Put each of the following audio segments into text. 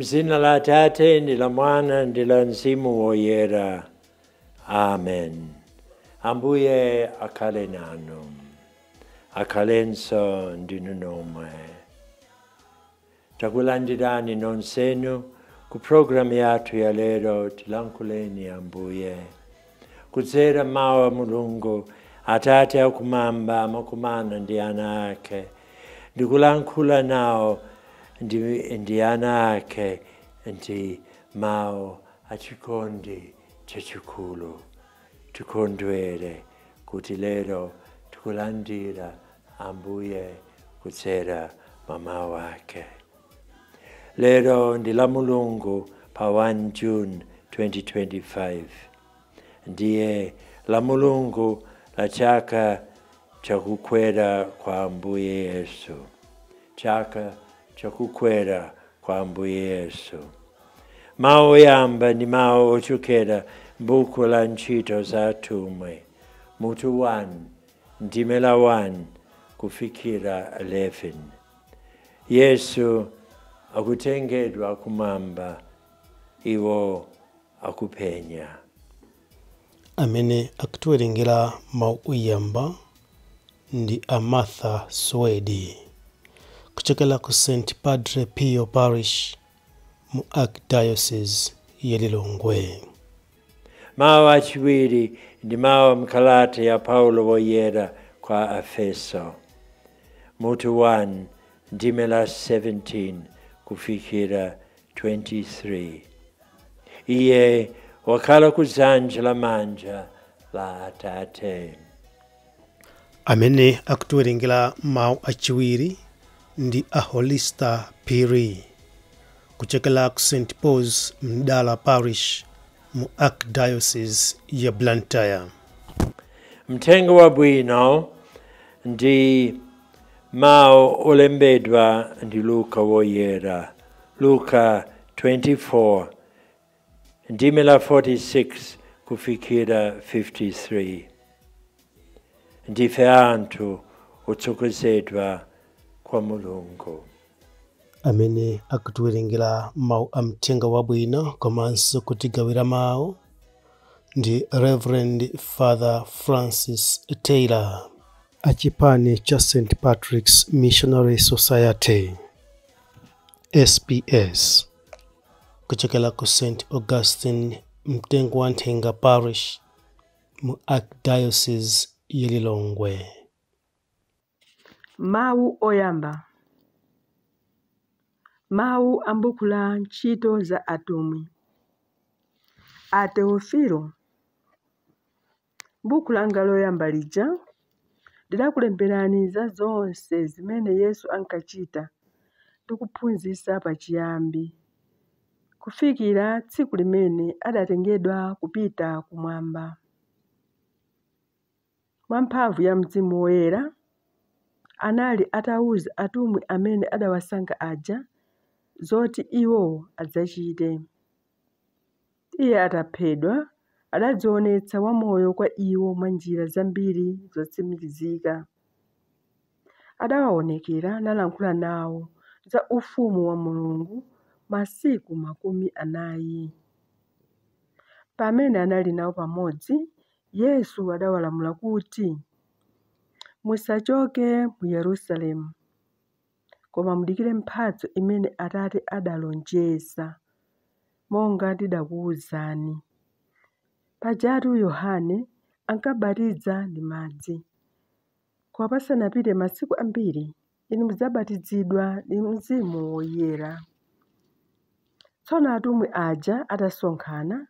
Mzina la Atate ndi la Mwana ndi la Mzimu woyera. Amen. Ambuye akhale nanu. Akhalenso ndinu nomwe. Takulandirani nonsenu ku programu yathu ya lero tilankhuleni Ambuye. Kudzera mawu a Mulungu Atate akumwamba amakumana ndi ana ake. Ndikulankhula nawo ndi ana ake ndi mawu achikondi chachikulu. Tikondwere kuti lero tikulandira Ambuye kudzera mawu ake. Lero ndi la Mulungu pa 1 June 2025. Ndiye la Mulungu la chaka chakukwera kwa Ambuye Yesu. Chaka chakukwera kwa Ambuye Yesu. Mawu oyamba ndi mawu ochokera m'buku la Ntchito za Atumwi, mutu 1 ndime la 1 kufikira 11. Yesu akutengedwa kumwamba, iwo akupenya. Amene akutiwerengera mawu oyamba ndi a Martha Swedi kuchokera ku St. Padre Pio Parish mu Archdiocese ya Lilongwe. Mawu achiwiri ndi mawu mkalata ya Paulo woyera kwa Efeso, mutu 1 ndime la 17 kufikira 23. Iye wakhala kudzanja lamanja la Atate. Amene akutiwerengera mawu achiwiri ndi a Holista Phiri kuchokera ku St. Paul's Mdala Parish mu Archdiocese ya Blantyre. Mthenga wabwino ndi mawu olembedwa ndi Luka woyera. Luka 24 ndime la 46 kufikira 53. Ndife anthu otsogozedwa kwa Mulungu. Amene akutiwerengera mawu a mthenga wabwino komanso kutigawira mawu ndi Reverend Father Francis Taylor achipani cha St. Patrick's Missionary Society SPS kuchokera ku St. Augustine Mtengo wa Nthenga Parish mu Archdiocese ya Lilongwe. Mawu oyamba. Mawu a m'buku la Ntchito za Atumwi. A Teofilo, m'buku langa loyamba lija ndidakulemberani za zonse zimene Yesu ankachita ndi kuphunzitsa pachiyambi, kufikira tsiku limene adatengedwa kupita kumwamba. Mwa mphamvu ya Mzimu Woyera anali atawuza atumwi amene adawasankha aja zoti iwo adzachite. Iye ataphedwa adadzionetsa wamoyo kwa iwo mwa njira zambiri zotsimikizika. Adawaonekera nalankhula nawo za ufumu wa Mulungu masiku 40. Pamene anali nawo pamodzi, Yesu adawalamula kuti musachoke mu Yerusalemu, koma mudikire mphatso imene Atate adalonjeza, monga ndidakuwuzani. Pajatu Yohane ankabatiza ndi madzi, koma pasanapite masiku ambiri inu mudzabatizidwa ndi Mzimu Woyera. Tsono atumwi aja atasonkhana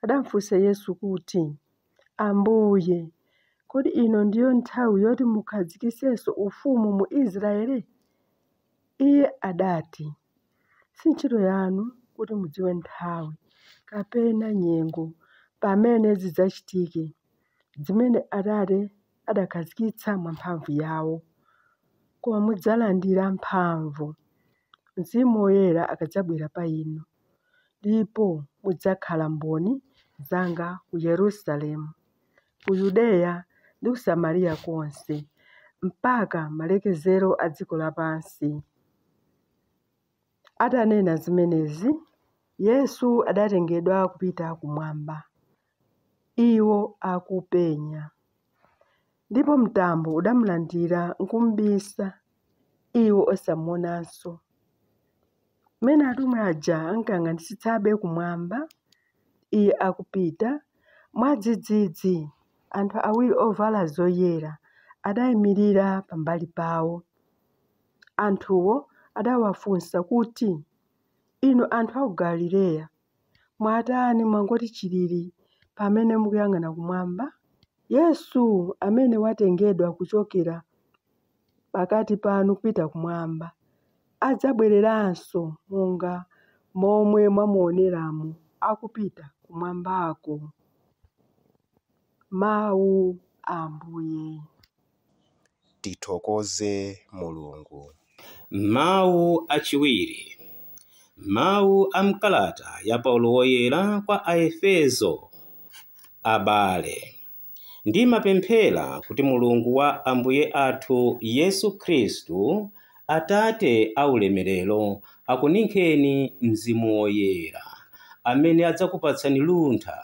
adamufunsa Yesu kuti, Ambuye, kodi ino ndiyo nthawi yoti mukhazikisenso ufumu mu Israeli? Iye adati, si ntchito yanu kuti mudziwe nthawi kapena nyengo pamene zidzachitike, zimene Atate adakhazikitsa mwa mphamvu yawo. Koma mudzalandira mphamvu Mzimu Woyera akadzabwera pa inu, ndipo mudzakhala mboni zanga ku Yerusalemu, ku Yudeya ndi ku Samariya konse, mpaka malekezero a dziko lapansi. Atanena zimenezi, Yesu adatengedwa kupita kumwamba. Iwo akupenya. Ndipo mtambo udamulandira nkumubisa, iwo osamuonanso. Mmene atumwi aja ankayang'anitsitsabe kumwamba, iye akupita, mwadzidzidzi anthu awiri ovala zoyera adayimirira pambali pawo. Anthuwo adawafunsa kuti, inu anthu a ku Galileya, mwatani mwangoti chilili pamene mukuyang'ana kumwamba? Yesu amene watengedwa kuchokera pakati panu kupita kumwamba, adzabwereranso monga momwe mwamuoneramo akupita kumwambako. Mawu a Ambuye. Tithokoze Mulungu. Mawu achiwiri. Mawu a mkalata ya Paulo woyera kwa Aefeso. Abale, ndimapemphera kuti Mulungu wa Ambuye athu Yesu Khristu, Atate aulemerero, akuninkheni Mzimu Woyera, amene adzakupatsani luntha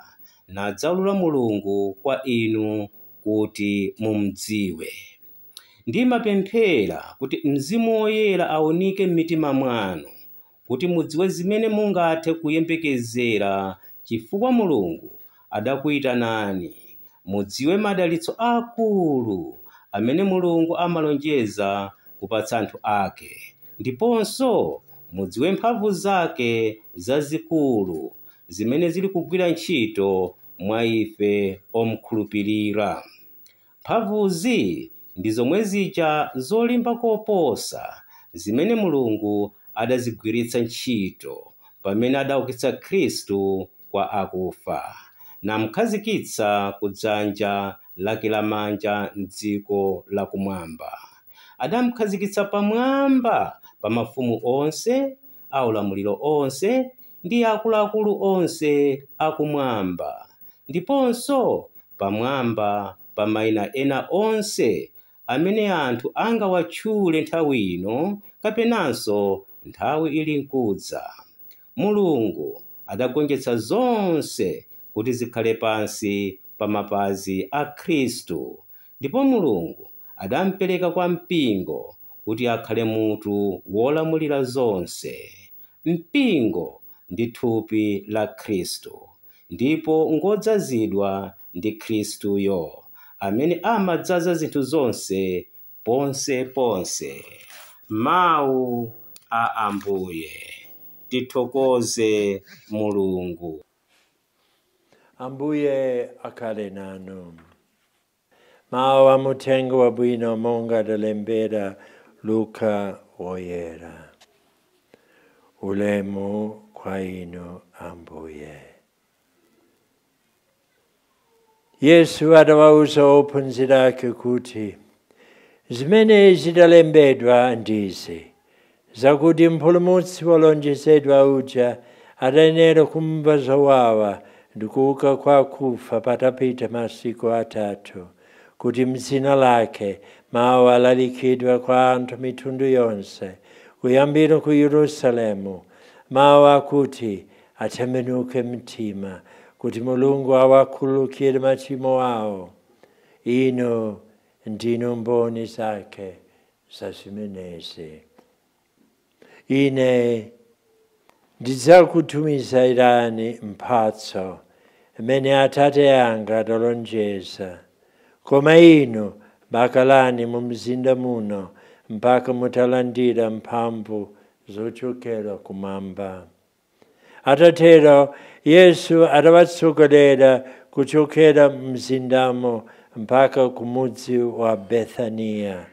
nadzalula Mulungu kwa inu kuti mumdziwe. Ndimapemphera kuti Mzimu Woyera aunike m'mitima mwanu, kuti mudziwe zimene mungathe kuyembekezera chifukwa Mulungu adakuyitanani, mudziwe madalitso akulu amene Mulungu amalonjeza kupatsa anthu ake, ndiponso mudziwe mphamvu zake zazikulu zimene zili kugwira ntchito mwa ife omukhulupirira. Mphamvuzi ndi zomwe zija zolimba koposa zimene Mulungu adazigwiritsa ntchito pamene adaukitsa Khristu kwa akufa, namkhazikitsa kudzanja lake lamanja m'dziko lakumwamba. Adamkhazikitsa pamwamba pa mafumu onse, aulamuliro onse ndi akuluakulu onse akumwamba, ndiponso pamwamba pa mayina ena onse amene anthu angawatchule nthawi ino kapenanso nthawi ili nkudza. Mulungu adagonjetsa zonse kuti zikhale pansi pa mapazi a Khristu, ndipo Mulungu adampereka kwa mpingo kuti akhale mutu wolamulira zonse. Mpingo ndi thupi la Khristu, ndipo ngodzazidwa ndi Khristuyo, amene amadzaza zinthu zonse ponse ponse. Mawu a Ambuye. Tithokoze Mulungu. Ambuye akhale nanu. Mawu a Uthenga Wabwino monga adalembera Luka woyera. Ulemu kwa inu Ambuye. Yesu adawauza ophunzira ake kuti, zimene zidalembedwa ndizi, zakuti mpulumutsi wolonjezedwa uja adayenera kumva zowawa ndi kuuka kwa akufa patapita masiku 3, kuti m'dzina lake mawu alalikidwe kwa anthu mitundu yonse, kuyambira ku Yerusalemu, mawu akuti atembenuke mtima, kuti Mulungu awakhululukire machimo awo. Inu ndinu mboni zake za zimenezi. Ine ndidzakutumizirani mphatso imene Atate anga adalonjeza, koma inu bakalani mu mzinda muno mpaka mutalandira mphamvu zochokera kumwamba. Atatero Yesu adawatsogolera kuchokera mzindamo mpaka kumudzi wa Bethania.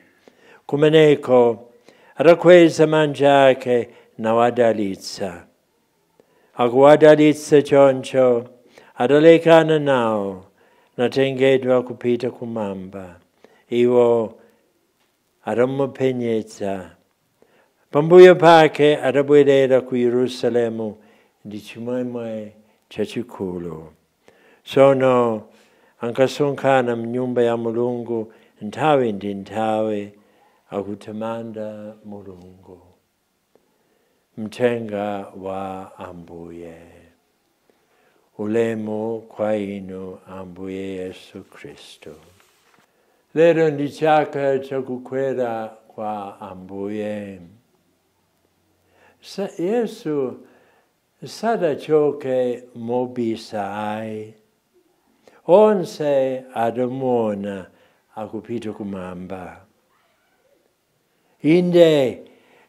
Kumeneko adakweza manja ake nawadalitsa. Akuwadalitsa choncho, adalekana nawo, natengedwa kupita kumwamba. Iwo adamupenyetsa. Pambuyo pake adabwerera ku Yerusalemu ndi chimwemwe chachikulu. Tsono ankasonkhana mnyumba ya Mulungu nthawi ndi nthawi akutamanda Mulungu. mtenga wa Ambuye. Ulemu kwa inu Ambuye Yesu Kristo. Lero ndi chaka cha kukwera kwa Ambuye. Yesu sadachoke mobisa ai. Onse adamuona akupita kumwamba. Inde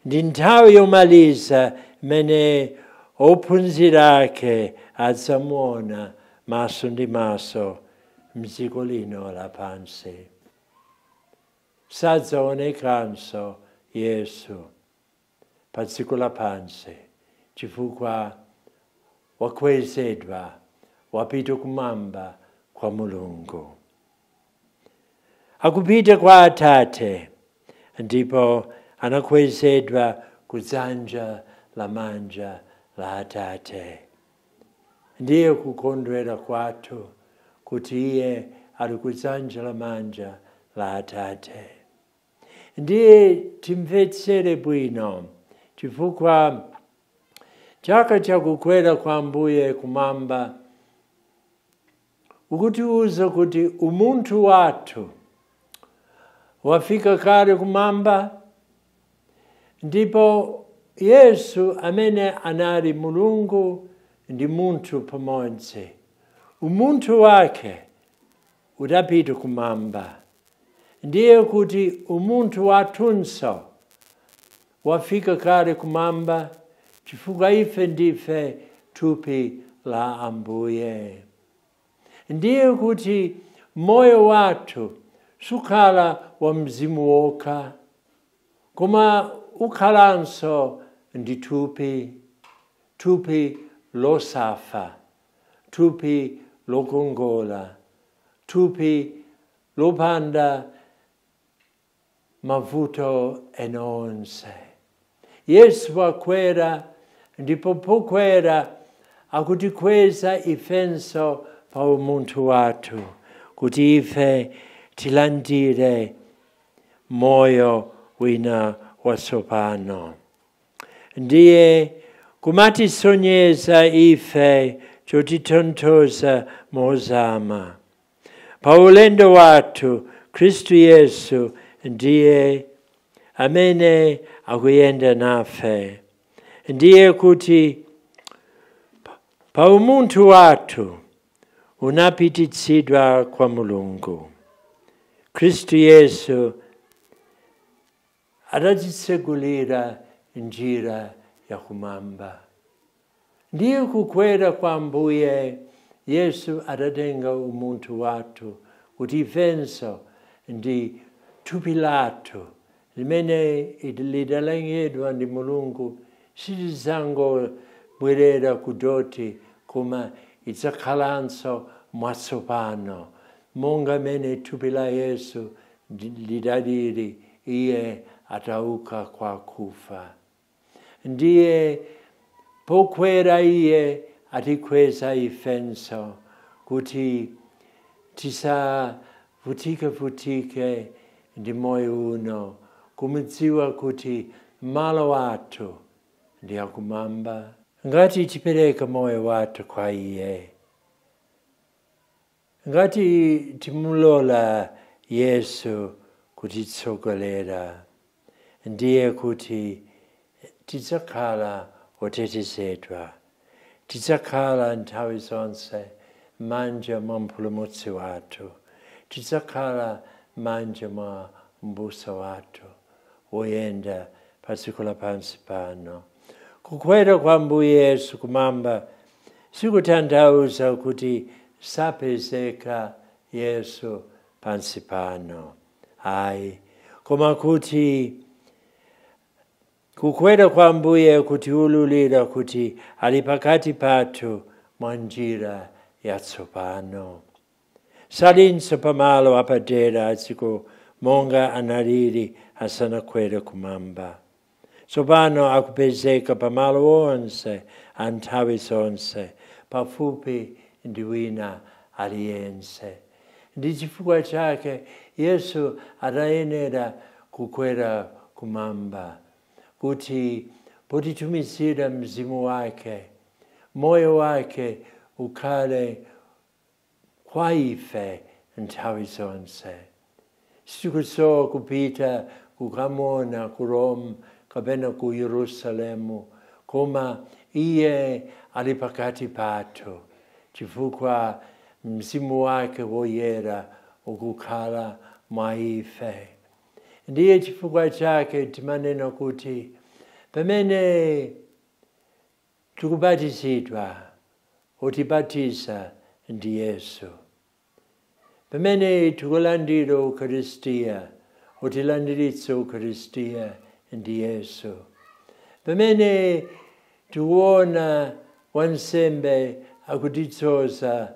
ndi nthawi yomaliza mene ophunzira ake adzamuona maso ndi maso m'dziko lino lapansi. Sadzaonekanso Yesu pa dziko lapansi chifukwa wakwezedwa wapita kumwamba kwa Mulungu. Akupita kwa Atate ndipo anakwezedwa kudzanja lamanja la Atate. Ndiye kukondwera kwathu kuti iye ali kudzanja lamanja la Atate. Ndiye timvetsere bwino chifukwa chaka cha kukwera kwa Ambuye kumwamba ukutiuza kuti umunthu wathu wafika kale kumwamba, ndipo Yesu amene anali Mulungu ndi munthu pamodzi. Umunthu wake udapita kumwamba. Ndiye kuti umunthu wathunso wafika kale kumwamba chifukwa ife ndife thupi la Ambuye. Ndiye kuti moyo wathu sukhala wa mzimu wokha, koma ukhalanso ndi thupi losafa, thupi lokongola, thupi lopanda mavuto enonse. Yesu wakwera, ndipo pokwera akutikweza ifenso pa umunthu wathu, kuti ife tilandire moyo wina watsopano. Ndiye kumatisonyeza ife chotitonthoza mozama. Pa ulendo wathu Kristu Yesu ndiye amene akuyenda nafe. Ndiye kuti pa umunthu wathu unapititsidwa kwa Mulungu. Kristu Yesu adatitsegulira njira ya kumwamba. Ndiye kukwera kwa Ambuye Yesu adatenga umunthu wathu kuti ifenso ndi thupi lathu limene lidalengedwa ndi Mulungu silidzangobwerera kudoti, koma idzakhalanso mwatsopano, monga mene thupi la Yesu lidaliri iye atauka kwa kufa. Ndiye pokwera iye atikweza ifenso kuti tisavutike ndi moyo uno, kumudziwa kuti malo wathu ndi akumwamba. Ngati tipereka moyo wathu kwa iye, ngati timulola Yesu kutitsogolera, ndiye kuti tidzakhala otetezedwa, tidzakhala nthawi zonse m'manja mwa mpulumutsi wathu, tidzakhala m'manja mwa m'busa wathu woyenda pa dziko lapansi pano. Kukwera kwa Ambuye Yesu kumwamba sikutanthauza kuti sapezeka Yesu pansi pano. Ayi, koma kuti kukwera kwa Ambuye kutiululira kuti ali pakati pathu mwa njira yatsopano. Salinso pamalo apadera adziko monga analili asanakwere kumwamba. Tsopano akupezeka pamalo onse a nthawi zonse, pafupi ndi wina aliyense. Ndi chifukwa chake Yesu adayenera kukwera kumwamba, kuti potitumizira mzimu wake, moyo wake ukhale kwa ife nthawi zonse. Sitikusowa kupita kukamona ku Rome kapena ku Yerusalemu, koma iye ali pakati pathu, chifukwa mzimu wake woyera ukukhala mwa ife. Ndiye chifukwa chake timanena kuti pamene tikubatizidwa, utibatiza ndi Yesu. Pamene tikulandira Eucharistia, utilandiritsa Eucharistia ndi Yesu. Pamene tikuona wansembe akutidzoza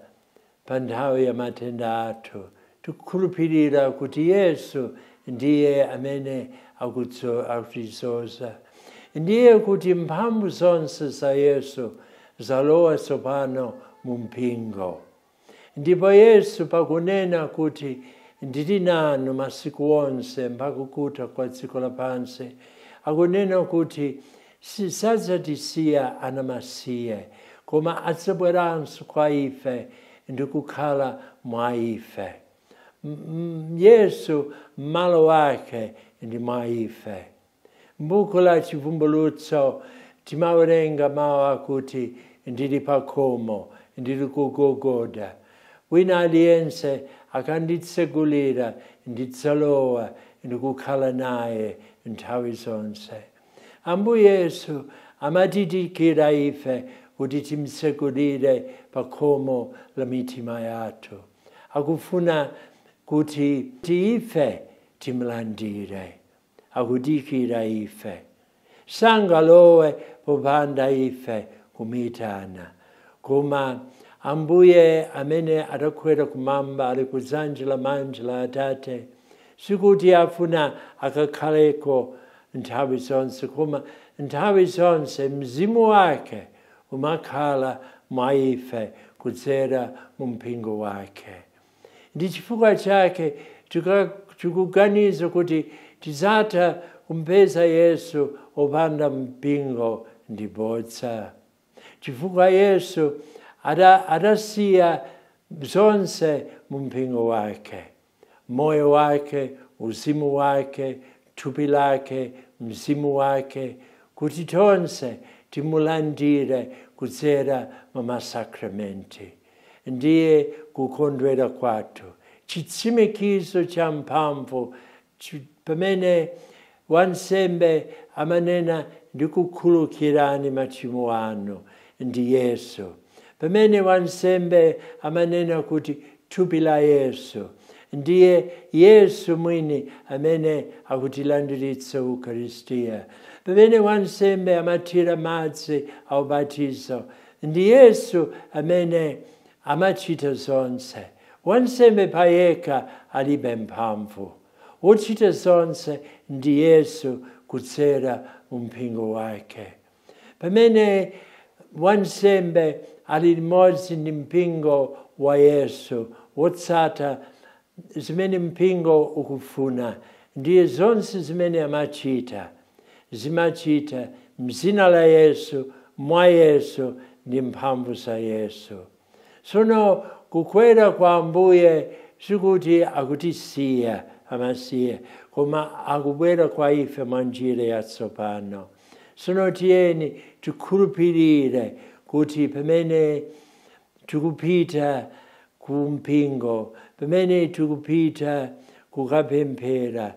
pa nthawi ya matenda athu, tikukhulupirira kuti Yesu ndiye amene akutidzoza. Ndiye kuti mphamvu zonse za Yesu zalowa tsopano mu mpingo. Ndipo Yesu pakunena kuti ndili nanu masiku onse mpaka kutha kwa dziko lapansi, akunena kuti sadzatisiya anamasiye, koma adzabweranso kwa ife ndi kukhala mwa ife. Yesu malo wake ndi mwa ife. M'buku la Chivumbulutso timawerenga mawu akuti ndili pa khomo, ndili kugogoda. Wina aliyense akanditsegulira ndidzalowa ndikukhala naye nthawi zonse. Ambuye Yesu amatidikira ife kuti timtsegulire pa khomo la mitima yathu. Akufuna kuti ife timlandire. Akudikira ife. Sangalowe popanda ife kumitana. Koma Ambuye amene adakwera kumwamba ali kudzanja lamanja la Atate, sikuti afuna akakhaleko nthawi zonse, koma nthawi zonse mzimu wake umakhala mwa ife kudzera mu mpingo wake. Ndi chifukwa chake tikuganiza kuti tidzatha kumpeza Yesu opanda mpingo ndi bodza. Chifukwa Yesu adasiya zonse mu mpingo wake. Moyo wake, uzimu wake, thupi lake, mzimu wake, kuti tonse timulandire kudzera mu masakramenti. Ndiye kukondwera kwathu, chitsimikizo cha mphamvu pamene wansembe amanena ndikukhululukirani machimo anu ndi Yesu. Pamene wansembe amanena kuti thupi la Yesu, ndiye Yesu mwini amene akutilandiritsa Eucharistia. Pamene wansembe amathira madzi a ubatizo, ndi Yesu amene amachita zonse. Wansembe payekha alibe mphamvu. Wochita zonse ndi Yesu kudzera mu mpingo wake. Pamene wansembe ali limodzi ndi mpingo wa Yesu, wotsata zimene mpingo ukufuna, ndiye zonse zimene amachita, zimachita m'dzina la Yesu, mwa Yesu ndi mphamvu za Yesu. Tsono kukwera kwa Ambuye sikuti akutisiya amasiye, koma akubwera kwa ife mwa njira yatsopano. Tsono tiyeni tikhulupirire kuti pamene tikupita ku mpingo, pamene tikupita kukapemphera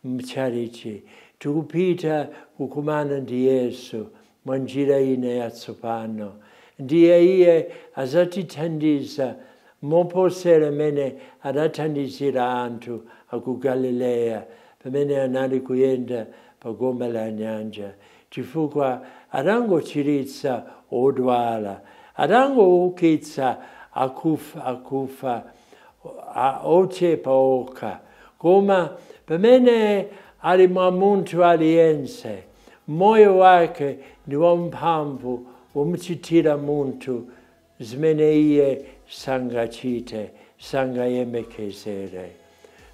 mtchalichi, tikupita kukumana ndi Yesu mwa njira ina yatsopano, ndiye iye azatithandiza moposera mene adathandizira anthu aku Galileya pamene anali kuyenda pa gombe la nyanja, chifukwa adangochiritsa odwala, adangoukitsa akufa ochepa okha. Koma pamene ali mwa munthu aliyense, moyo wake ndi wamphamvu womuchitira munthu zimene iye sangachite, sangayembekezere.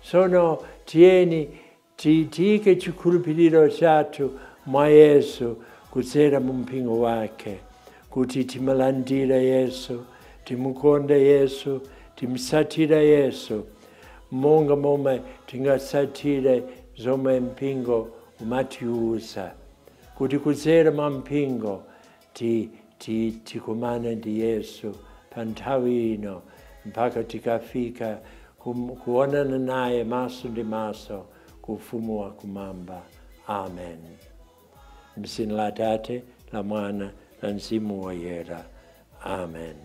Tsono tiyeni tiyike chikhulupiriro chathu mwa Yesu kudzera mu mpingo wake, kuti timulandire Yesu, timukonde Yesu, timsatire Yesu, monga momwe tingasatire zomwe mpingo umatiuza, kuti kudzera mwa mpingo tikumane ndi Yesu pa nthawi ino mpaka tikafika kuonana naye maso ndi maso ku ufumu wa kumwamba. Amen. M'dzina la Atate, la Mwana, la Mzimu Woyera. Amen.